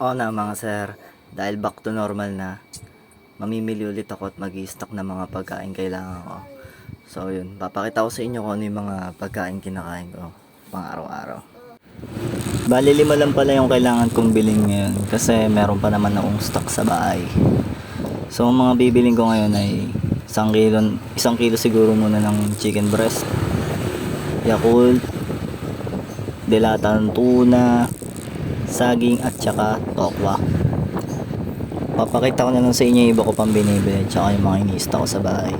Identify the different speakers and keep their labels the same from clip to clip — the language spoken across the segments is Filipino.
Speaker 1: Oo na mga sir, dahil back to normal na, mamimili ulit ako at mag-i-stock ng mga pagkain kailangan ko. So yun, papakita ko sa inyo kung ano yung mga pagkain kinakain ko pang araw-araw. Bali 5 lang pala yung kailangan kong bilhin ngayon kasi meron pa naman akong stock sa bahay. So ang mga bibiling ko ngayon ay isang kilo siguro muna ng chicken breast, Yakult, delatang tuna, saging at saka tokwa. Papakita ko na lang sa inyo yung iba ko pang binibili tsaka yung mga inista ko sa bahay.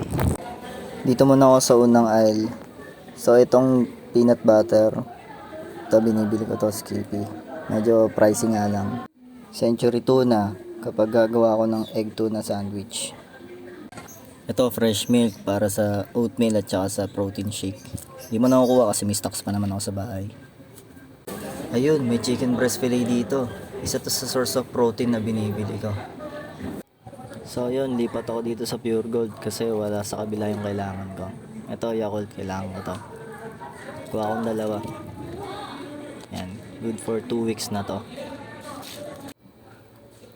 Speaker 1: Dito muna ako sa unang aisle. So itong peanut butter, ito binibili ko to Skippy. Medyo pricey nga lang. Century tuna kapag gagawa ako ng egg tuna sandwich. Ito fresh milk para sa oatmeal at saka sa protein shake. Hindi mo nakukuha kasi may stocks pa naman ako sa bahay. Ayun, may chicken breast fillet dito. Isa to sa source of protein na binibili ko. So yun, lipat ako dito sa Pure Gold kasi wala sa kabila yung kailangan ko. Ito, Yakult, kailangan ko to. Kuha akong dalawa. Yan, good for 2 weeks na to.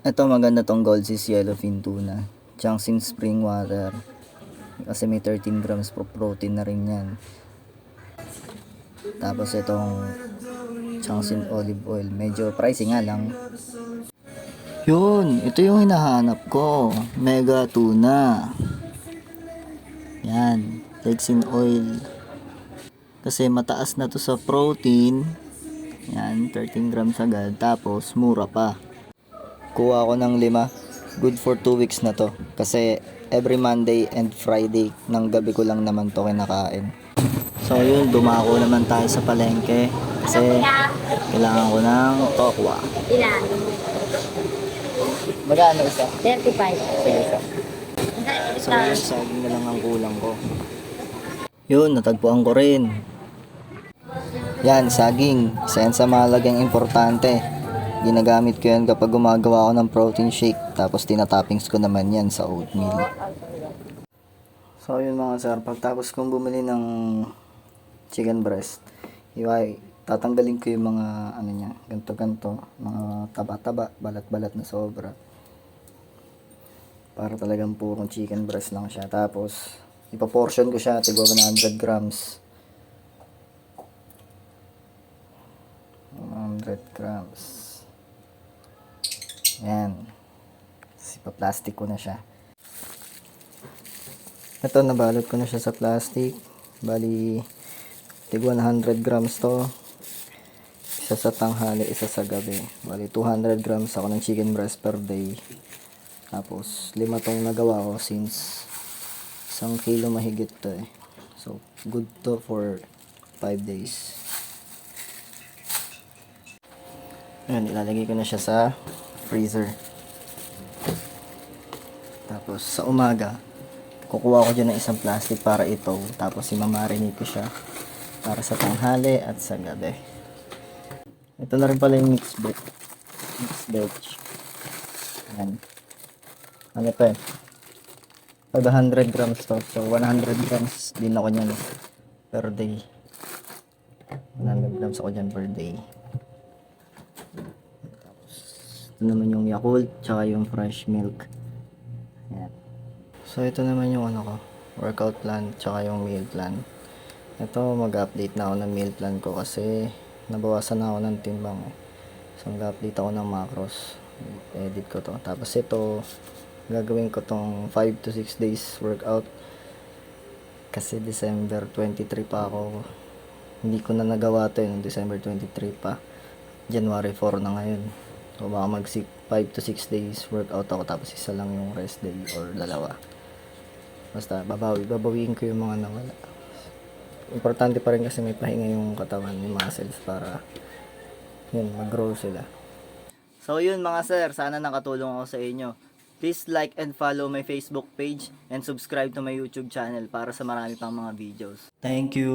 Speaker 1: Ito, maganda tong Gold Seas Yellowfin Tuna. Changsin Spring Water. Kasi may 13 grams pro protein na rin yan. Tapos itong Changsin Olive Oil. Medyo pricey nga lang. Yun, ito yung hinahanap ko. Mega tuna. Yan, flaxseed oil. Kasi mataas na to sa protein. Yan, 13 grams agad. Tapos, mura pa. Kuha ko ng 5. Good for 2 weeks na to. Kasi, every Monday and Friday ng gabi ko lang naman to kinakain. So, yun, dumako naman tayo sa palengke. Kasi, kailangan ko ng tokwa.
Speaker 2: Ilan?
Speaker 1: Magkano isa?
Speaker 2: 35.
Speaker 1: Sige isa. So yun, saging na lang ang kulang ko. Yun, natagpuan ko rin. Yan, saging. Isa yan sa mahalagang importante. Ginagamit ko yan kapag gumagawa ako ng protein shake. Tapos tinatoppings ko naman yan sa oatmeal. So yun mga sir, pagtapos kong bumili ng chicken breast, tatanggalin ko yung mga ano niya, ganto-ganto, mga taba-taba, balat-balat na sobra. Para talagang purong chicken breast lang siya. Tapos, ipaportion ko siya, tigwa 100 grams. 100 grams. Yan. Ipa-plastic ko na siya. Ito, nabalot ko na siya sa plastic. Bali, tigwa 100 grams to. Isa sa tanghali, isa sa gabi. Bali, 200 grams ako ng chicken breast per day. Tapos, 5 tong nagawa ko since 1 kilo mahigit to eh. So, good to for 5 days. Ayan, ilalagay ko na siya sa freezer. Tapos, sa umaga, kukuha ko dyan ng isang plastic para ito. Tapos, imamarinate ko siya para sa tanghali at sa gabi. Ito na rin pala yung mixed veg. Ayan. Ano pa eh? 500 grams to. So, 100 grams din ako nyan per day. 100 grams ako dyan per day. Tapos, ito naman yung Yakult, tsaka yung fresh milk. Ayan. So, ito naman yung ano ko, workout plan, tsaka yung meal plan. Ito, mag-update na ako ng meal plan ko kasi nabawasan na ako ng timbang. So, mag-update ako ng macros. Edit ko to. Tapos ito, gagawin ko tong 5 to 6 days workout kasi December 23 pa ako, hindi ko na nagawa to noong December 23 pa, January 4 na ngayon. So baka mag 5 to 6 days workout ako tapos isa lang yung rest day or dalawa. Basta babawiin ko yung mga nawala. Importante pa rin kasi may pahinga yung katawan, yung muscles para yun, mag-grow sila. So yun mga sir, sana nakatulong ako sa inyo. Please like and follow my Facebook page and subscribe to my YouTube channel para sa marami pang mga videos. Thank you!